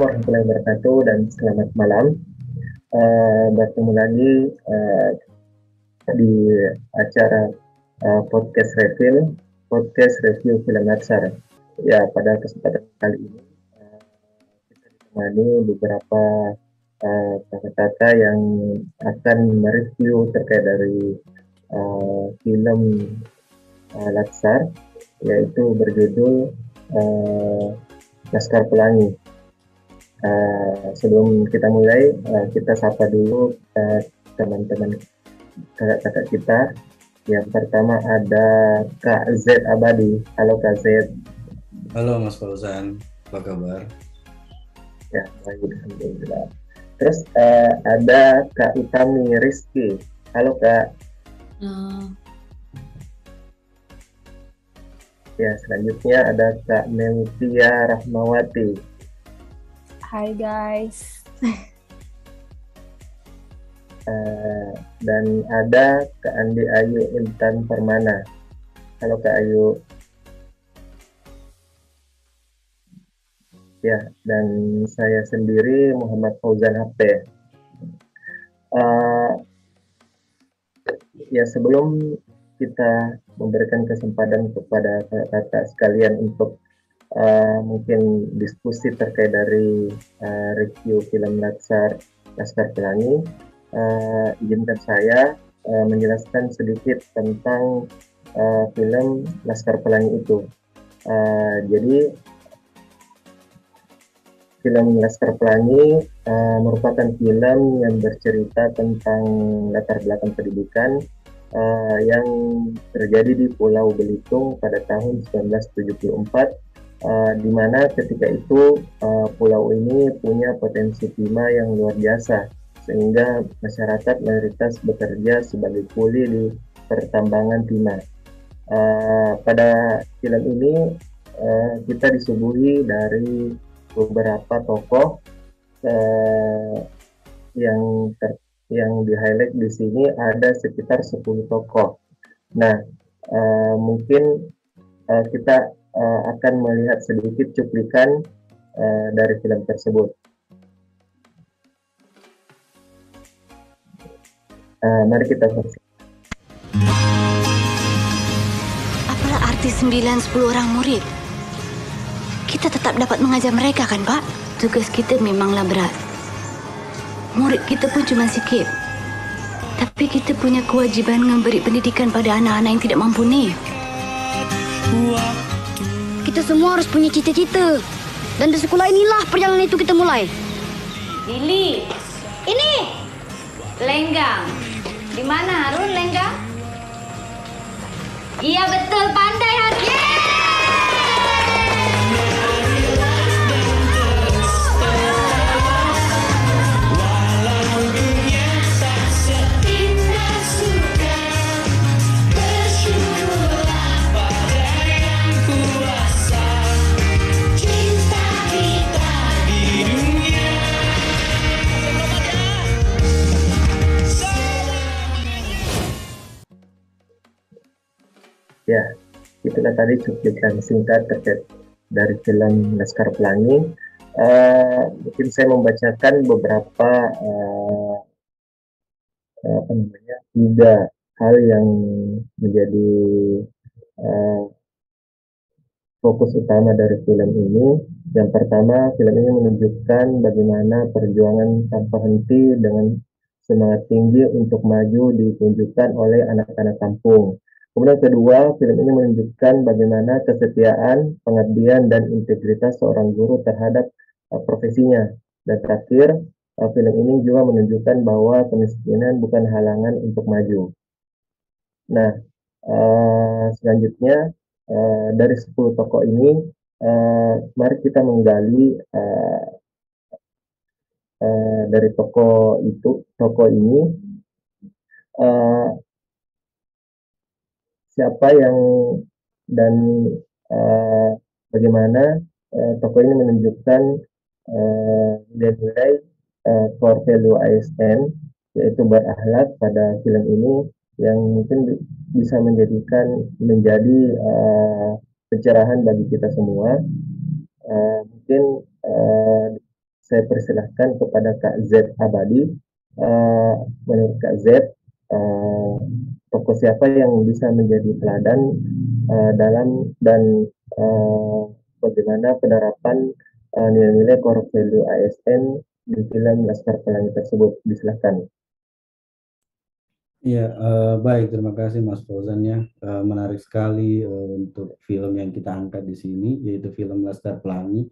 warahmatullahi wabarakatuh dan selamat malam. Bertemu lagi di acara podcast review film Latsar. Ya, pada kesempatan kali ini kita ditemani beberapa kakak-kakak yang akan mereview terkait dari film Latsar, yaitu berjudul Laskar Pelangi. Sebelum kita mulai, kita sapa dulu teman-teman kakak-kakak kita. Yang pertama ada Kak Z Abadi. Halo Kak Z. Halo Mas Fauzan, apa kabar? Ya, baik, alhamdulillah. Terus ada Kak Utami Rizky. Halo Kak. Ya, selanjutnya ada Kak Melvia Rahmawati. Hai guys. Dan ada Kak Andi Ayu Intan Permana. Halo Kak Ayu. Ya, dan saya sendiri Muhammad Fauzan HP. Ya, sebelum kita memberikan kesempatan kepada kakak sekalian untuk mungkin diskusi terkait dari review film Laskar Pelangi, izinkan saya menjelaskan sedikit tentang film Laskar Pelangi itu. Jadi film Laskar Pelangi merupakan film yang bercerita tentang latar belakang pendidikan yang terjadi di Pulau Belitung pada tahun 1974, di mana ketika itu pulau ini punya potensi timah yang luar biasa, sehingga masyarakat mayoritas bekerja sebagai kuli di pertambangan timah. Pada film ini kita disuguhi dari beberapa tokoh yang di-highlight di sini ada sekitar 10 tokoh. Nah, mungkin kita akan melihat sedikit cuplikan dari film tersebut. Mari kita saksikan. Apalah arti 9-10 orang murid? Kita tetap dapat mengajar mereka kan, Pak? Tugas kita memanglah berat. Murid kita pun cuma sikit. Tapi kita punya kewajiban memberi pendidikan pada anak-anak yang tidak mampu ni. Kita semua harus punya cita-cita. Dan di sekolah inilah perjalanan itu kita mulai. Lili. Ini. Lenggang. Di mana Harun Lenggang? Iya betul, pandai Harun. Ya, itulah tadi cuplikan singkat terkait dari film Laskar Pelangi. Mungkin saya membacakan beberapa tiga hal yang menjadi fokus utama dari film ini. Yang pertama, film ini menunjukkan bagaimana perjuangan tanpa henti dengan semangat tinggi untuk maju ditunjukkan oleh anak-anak kampung. Kemudian kedua, film ini menunjukkan bagaimana kesetiaan, pengabdian, dan integritas seorang guru terhadap profesinya. Dan terakhir, film ini juga menunjukkan bahwa kemiskinan bukan halangan untuk maju. Nah, selanjutnya dari 10 tokoh ini, mari kita menggali dari tokoh ini siapa yang dan bagaimana tokoh ini menunjukkan nilai-nilai core value ASN, yaitu berakhlak pada film ini, yang mungkin bisa menjadi pencerahan bagi kita semua. Mungkin saya persilahkan kepada Kak Z Abadi. Menurut Kak Z, tokoh siapa yang bisa menjadi teladan dalam dan bagaimana penerapan nilai-nilai core value ASN di film Laskar Pelangi tersebut? Disilahkan. Ya, baik, terima kasih Mas Fauzan ya. Menarik sekali untuk film yang kita angkat di sini, yaitu film Laskar Pelangi,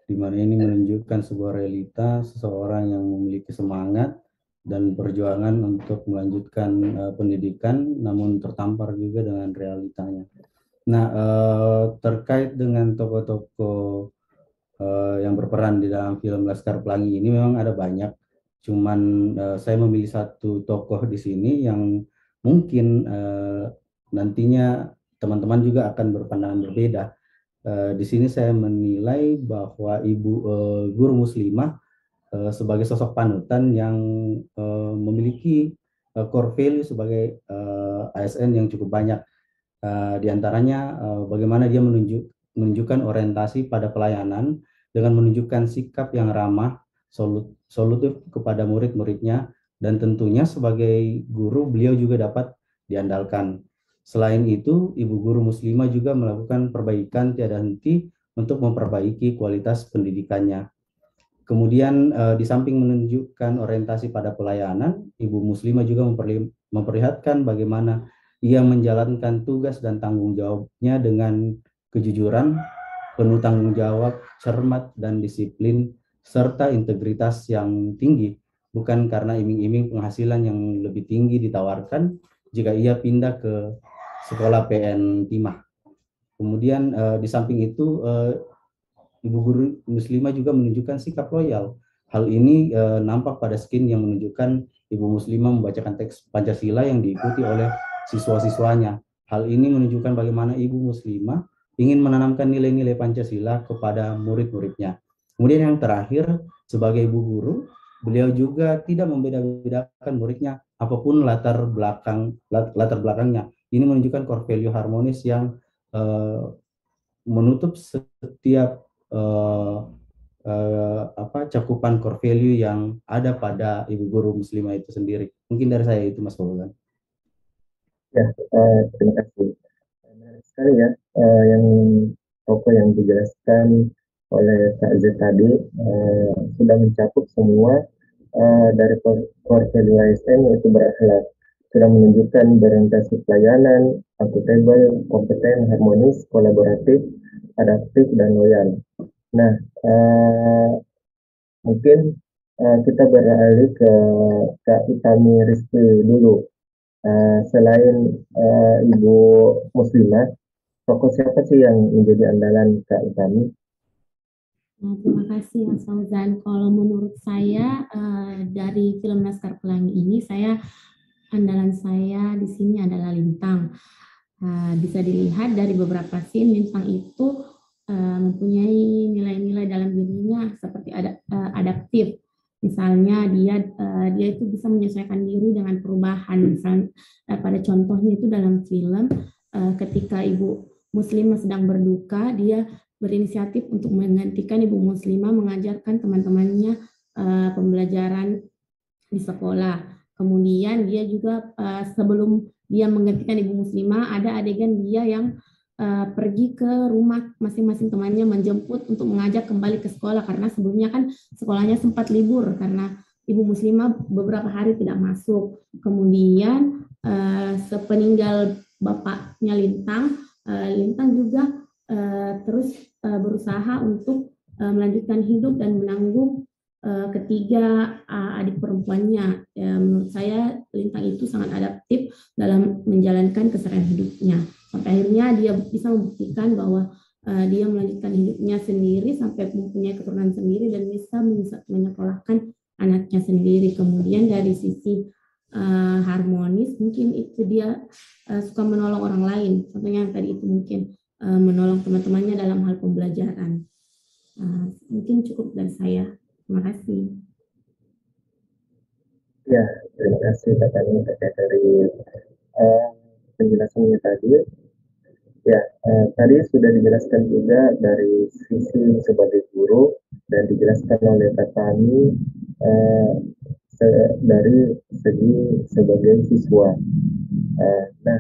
di mana ini menunjukkan sebuah realita seseorang yang memiliki semangat dan perjuangan untuk melanjutkan pendidikan, namun tertampar juga dengan realitanya. Nah, terkait dengan tokoh-tokoh yang berperan di dalam film Laskar Pelangi ini memang ada banyak. Cuman saya memilih satu tokoh di sini yang mungkin nantinya teman-teman juga akan berpandangan berbeda. Di sini saya menilai bahwa Ibu Guru Muslimah sebagai sosok panutan yang memiliki core value sebagai ASN yang cukup banyak. Di antaranya bagaimana dia menunjukkan orientasi pada pelayanan dengan menunjukkan sikap yang ramah, solutif kepada murid-muridnya, dan tentunya sebagai guru beliau juga dapat diandalkan. Selain itu, Ibu Guru Muslimah juga melakukan perbaikan tiada henti untuk memperbaiki kualitas pendidikannya. Kemudian di samping menunjukkan orientasi pada pelayanan, Ibu Muslimah juga memperlihatkan bagaimana ia menjalankan tugas dan tanggung jawabnya dengan kejujuran, penuh tanggung jawab, cermat, dan disiplin, serta integritas yang tinggi, bukan karena iming-iming penghasilan yang lebih tinggi ditawarkan jika ia pindah ke sekolah PN Timah. Kemudian di samping itu, Ibu Guru Muslimah juga menunjukkan sikap loyal. Hal ini nampak pada scene yang menunjukkan Ibu Muslimah membacakan teks Pancasila yang diikuti oleh siswa-siswanya. Hal ini menunjukkan bagaimana Ibu Muslimah ingin menanamkan nilai-nilai Pancasila kepada murid-muridnya. Kemudian yang terakhir, sebagai ibu guru, beliau juga tidak membeda-bedakan muridnya apapun latar belakangnya. Ini menunjukkan core value harmonis yang menutup setiap cakupan core value yang ada pada Ibu Guru Muslimah itu sendiri. Mungkin dari saya itu, Mas Fauzan. Ya, terima kasih. Menarik sekali ya yang tokoh yang dijelaskan oleh Kak Z tadi sudah mencakup semua dari core value ASN, yaitu berakhlak, sudah menunjukkan berorientasi pelayanan, akuntabel, kompeten, harmonis, kolaboratif, adaptif, dan loyal. Nah, mungkin kita beralih ke Kak Utami Rizky dulu. Selain Ibu Muslimah, tokoh siapa sih yang menjadi andalan Kak Utami? Nah, terima kasih Mas Fauzan. Kalau menurut saya dari film Laskar Pelangi ini, andalan saya di sini adalah Lintang. Bisa dilihat dari beberapa scene, Lintang itu mempunyai nilai-nilai dalam dirinya seperti adaptif. Misalnya dia itu bisa menyesuaikan diri dengan perubahan. Misalnya pada contohnya itu dalam film ketika Ibu Muslimah sedang berduka, dia berinisiatif untuk menggantikan Ibu Muslimah mengajarkan teman-temannya pembelajaran di sekolah. Kemudian dia juga sebelum dia menggantikan Ibu Muslimah, ada adegan dia yang pergi ke rumah masing-masing temannya menjemput untuk mengajak kembali ke sekolah, karena sebelumnya kan sekolahnya sempat libur karena Ibu Muslimah beberapa hari tidak masuk. Kemudian sepeninggal bapaknya Lintang, Lintang juga terus berusaha untuk melanjutkan hidup dan menanggung ketiga adik perempuannya. Menurut saya Lintang itu sangat adaptif dalam menjalankan keseharian hidupnya. Sampai akhirnya dia bisa membuktikan bahwa dia melanjutkan hidupnya sendiri sampai mempunyai keturunan sendiri dan bisa menyekolahkan anaknya sendiri. Kemudian dari sisi harmonis, mungkin itu dia suka menolong orang lain. Contohnya yang tadi itu mungkin menolong teman-temannya dalam hal pembelajaran. Mungkin cukup dari saya. Terima kasih. Ya, terima kasih Kak Tani terkait dari penjelasannya tadi. Ya, tadi sudah dijelaskan juga dari sisi sebagai guru dan dijelaskan oleh Kak Fahmi dari segi sebagai siswa. Nah,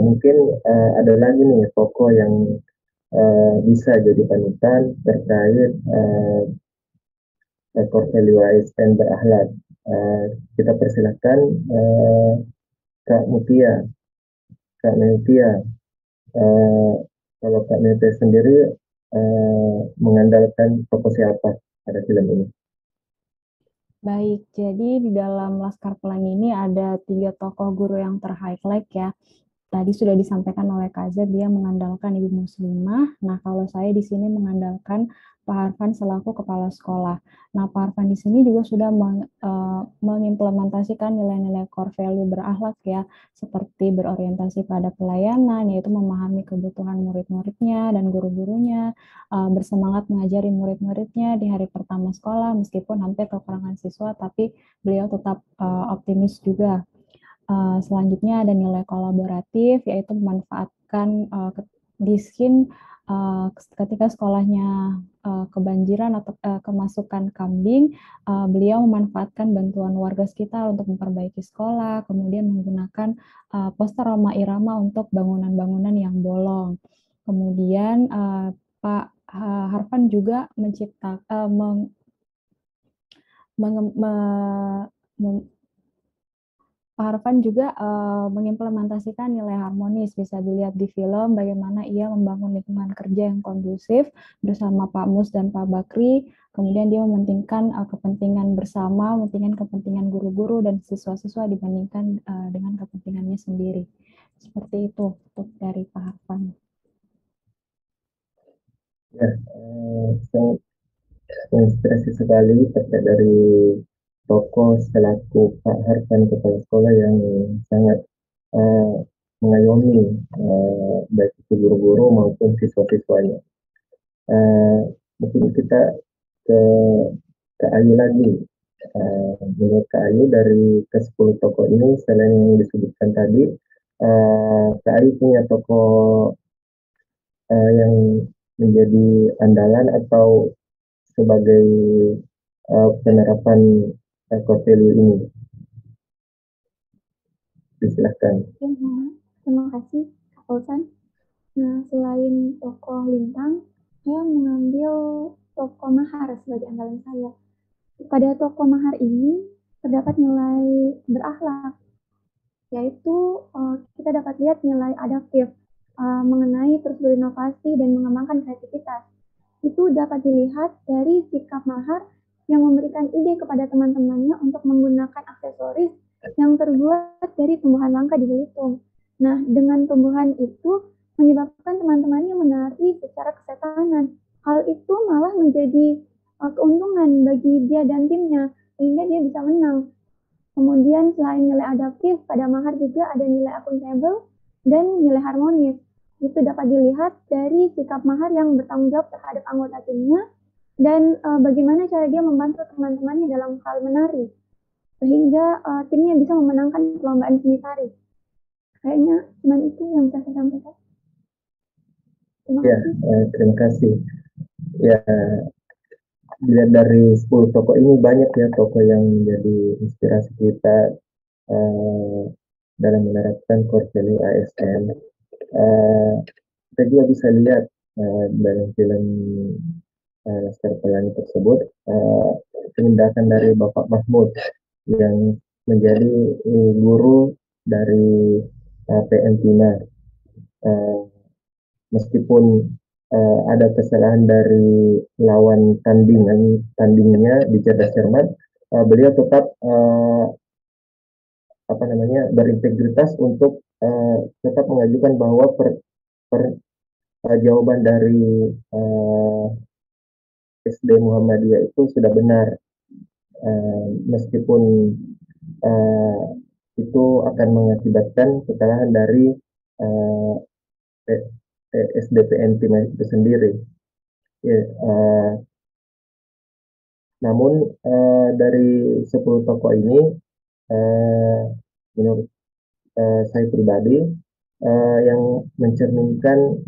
mungkin ada lagi nih tokoh yang bisa jadi panutan terkait core value ASN berakhlak. Kita persilahkan Kak Mutia. Kak Mutia, kalau Kak Mutia sendiri mengandalkan tokoh siapa pada film ini? Baik, jadi di dalam Laskar Pelangi ini ada 3 tokoh guru yang ter-highlight ya. Tadi sudah disampaikan oleh Kak Z, dia mengandalkan Ibu Muslimah. Nah, kalau saya di sini mengandalkan Pak Harfan selaku kepala sekolah. Nah, Pak Harfan di sini juga sudah mengimplementasikan nilai-nilai core value berakhlak ya, seperti berorientasi pada pelayanan, yaitu memahami kebutuhan murid-muridnya dan guru-gurunya, bersemangat mengajari murid-muridnya di hari pertama sekolah, meskipun hampir kekurangan siswa, tapi beliau tetap optimis juga. Selanjutnya ada nilai kolaboratif, yaitu memanfaatkan diskin ketika sekolahnya kebanjiran atau kemasukan kambing, beliau memanfaatkan bantuan warga sekitar untuk memperbaiki sekolah, kemudian menggunakan poster Roma Irama untuk bangunan-bangunan yang bolong. Kemudian Pak Harfan juga menciptakan Pak Harfan juga mengimplementasikan nilai harmonis. Bisa dilihat di film bagaimana ia membangun lingkungan kerja yang kondusif bersama Pak Mus dan Pak Bakri. Kemudian dia mementingkan kepentingan bersama, mementingkan kepentingan guru-guru dan siswa-siswa dibandingkan dengan kepentingannya sendiri. Seperti itu untuk dari Pak Harfan. Ya, sangat menginspirasi sekali terkait dari tokoh selaku Pak Harfan kepala sekolah yang sangat mengayomi baik itu guru-guru maupun siswa-siswanya. Mungkin kita ke Ayu lagi. Menurut Kak Ayu dari ke-10 tokoh ini selain yang disebutkan tadi, Kak Ayu punya tokoh yang menjadi andalan atau sebagai penerapan core value ini. Disilahkan. Terima kasih Kak Fauzan. Nah, selain tokoh Lintang, saya mengambil tokoh Mahar sebagai andalan saya. Pada tokoh Mahar ini terdapat nilai berakhlak, yaitu kita dapat lihat nilai adaptif mengenai terus berinovasi dan mengembangkan kreativitas. Itu dapat dilihat dari sikap Mahar yang memberikan ide kepada teman-temannya untuk menggunakan aksesoris yang terbuat dari tumbuhan langka di Belitung. Nah, dengan tumbuhan itu menyebabkan teman-temannya menari secara kesetanan. Hal itu malah menjadi keuntungan bagi dia dan timnya, sehingga dia bisa menang. Kemudian selain nilai adaptif, pada Mahar juga ada nilai akuntabel dan nilai harmonis. Itu dapat dilihat dari sikap Mahar yang bertanggung jawab terhadap anggota timnya dan bagaimana cara dia membantu teman-temannya dalam hal menari, sehingga timnya bisa memenangkan perlombaan seni tari. Kayaknya cuma itu yang bisa saya sampaikan. Terima kasih. Ya, dilihat dari 10 tokoh ini banyak ya tokoh yang menjadi inspirasi kita dalam menerapkan core value ASN. Kita juga bisa lihat dalam film Laskar Pelangi tersebut tindakan dari Bapak Mahmud yang menjadi guru dari PN Tina. Meskipun ada kesalahan dari lawan tandingnya di Cerdas Cermat, beliau tetap berintegritas untuk tetap mengajukan bahwa jawaban dari SD Muhammadiyah itu sudah benar, meskipun itu akan mengakibatkan kesalahan dari SDPN Tim itu sendiri. Namun dari 10 tokoh ini, menurut saya pribadi, yang mencerminkan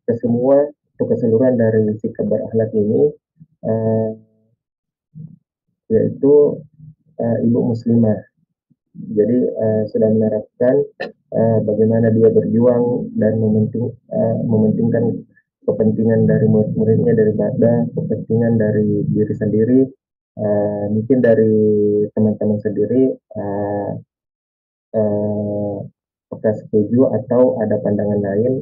keseluruhan dari sikap berakhlak ini uh, yaitu ibu muslimah. Jadi sudah menerapkan bagaimana dia berjuang dan mementingkan kepentingan dari murid-muridnya daripada kepentingan dari diri sendiri. Mungkin dari teman-teman sendiri apakah setuju atau ada pandangan lain,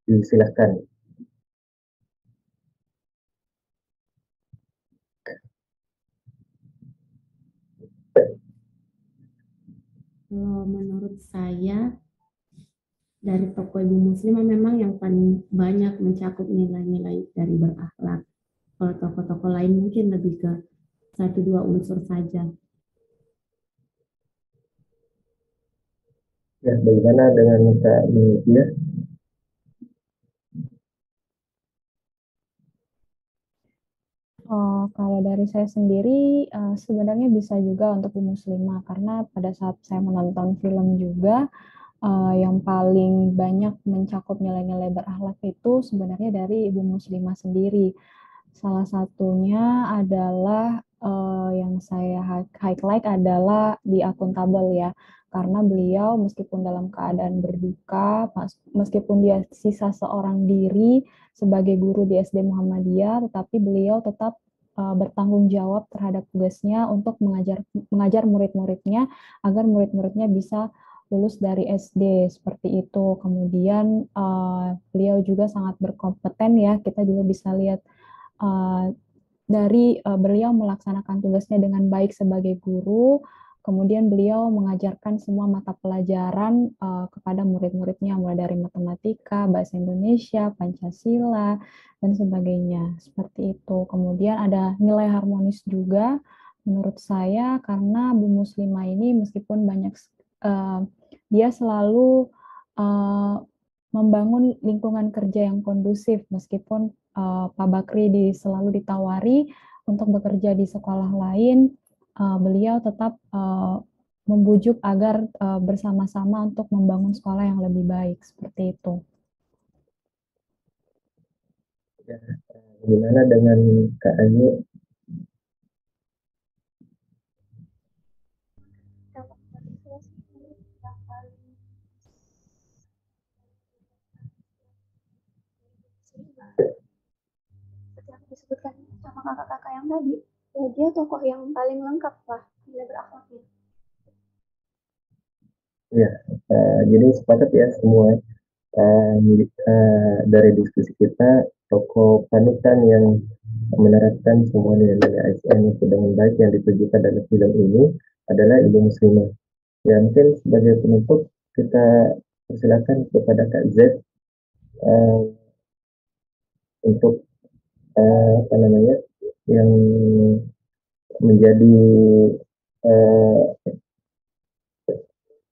disilahkan. Kalau menurut saya, dari tokoh ibu muslimah memang yang paling banyak mencakup nilai-nilai dari berakhlak. Kalau tokoh-tokoh lain mungkin lebih ke 1-2 unsur saja. Ya, bagaimana dengan Kak Mutia? Kalau dari saya sendiri, sebenarnya bisa juga untuk ibu muslimah, karena pada saat saya menonton film juga, yang paling banyak mencakup nilai-nilai berakhlak itu sebenarnya dari ibu muslimah sendiri. Salah satunya adalah yang saya highlight adalah di akuntabel ya, karena beliau meskipun dalam keadaan berduka, meskipun dia sisa seorang diri sebagai guru di SD Muhammadiyah, tetapi beliau tetap bertanggung jawab terhadap tugasnya untuk mengajar murid-muridnya agar murid-muridnya bisa lulus dari SD seperti itu. Kemudian beliau juga sangat berkompeten ya, kita juga bisa lihat dari beliau melaksanakan tugasnya dengan baik sebagai guru, kemudian beliau mengajarkan semua mata pelajaran kepada murid-muridnya, mulai dari matematika, bahasa Indonesia, Pancasila, dan sebagainya. Seperti itu. Kemudian ada nilai harmonis juga menurut saya, karena Bu Muslimah ini meskipun banyak dia selalu membangun lingkungan kerja yang kondusif, meskipun Pak Bakri selalu ditawari untuk bekerja di sekolah lain, beliau tetap membujuk agar bersama-sama untuk membangun sekolah yang lebih baik, seperti itu. Ya, gimana dengan Kak Ayu? Seperti yang disebutkan sama kakak-kakak yang tadi, ya dia tokoh yang paling lengkap lah nilai berakhlaknya. Ya, jadi sepakat ya semua dari diskusi kita, tokoh panutan yang menerapkan semua nilai-nilai ASN itu dengan baik yang ditujukan dalam film ini adalah ibu muslimah. Ya, mungkin sebagai penutup kita persilakan kepada Kak Z untuk apa namanya yang menjadi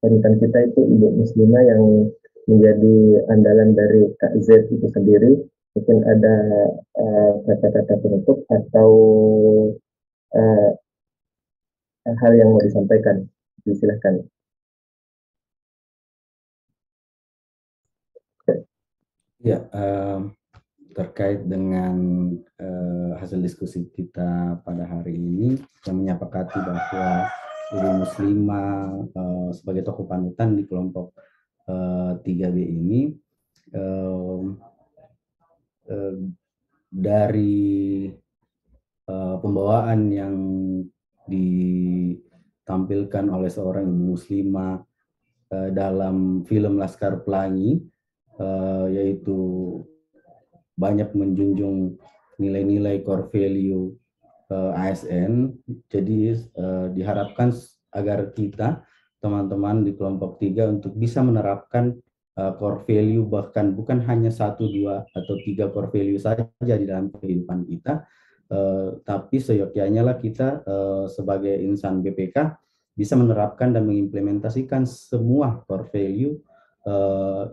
panutan kita itu ibu muslimah yang menjadi andalan dari Kak Z itu sendiri. Mungkin ada kata-kata penutup atau hal yang mau disampaikan, silakan. Ya, terkait dengan hasil diskusi kita pada hari ini yang menyepakati bahwa ibu muslimah sebagai tokoh panutan di kelompok 3B ini dari pembawaan yang ditampilkan oleh seorang ibu muslimah dalam film Laskar Pelangi, yaitu banyak menjunjung nilai-nilai core value ASN. Jadi diharapkan agar kita teman-teman di kelompok 3 untuk bisa menerapkan core value, bahkan bukan hanya 1, 2, atau 3 core value saja di dalam kehidupan kita, tapi seyogyanya lah kita sebagai insan BPK bisa menerapkan dan mengimplementasikan semua core value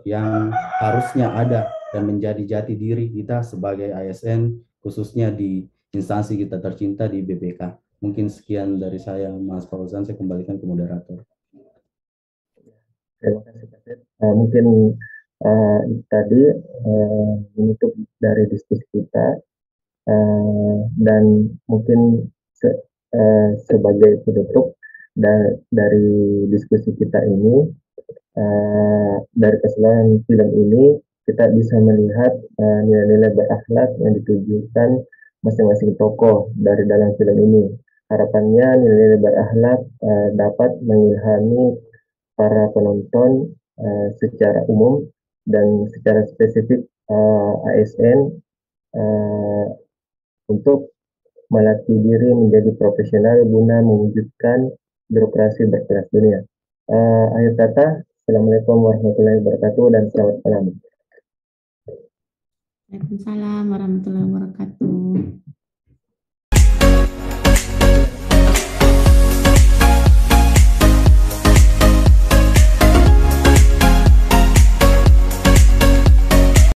yang harusnya ada dan menjadi jati diri kita sebagai ASN, khususnya di instansi kita tercinta di BPK. Mungkin sekian dari saya, Mas Fauzan. Saya kembalikan ke moderator. Terima kasih, Pak. Mungkin tadi menutup dari diskusi kita, Dan mungkin sebagai penutup dari diskusi kita ini, dari keseluruhan film ini kita bisa melihat nilai-nilai berakhlak yang ditujukan masing-masing tokoh dari dalam film ini. Harapannya nilai-nilai berakhlak dapat mengilhami para penonton secara umum dan secara spesifik ASN untuk melatih diri menjadi profesional guna mewujudkan birokrasi berkelas dunia. Akhir kata, Assalamualaikum warahmatullahi wabarakatuh dan selamat malam. Waalaikumsalam warahmatullahi wabarakatuh.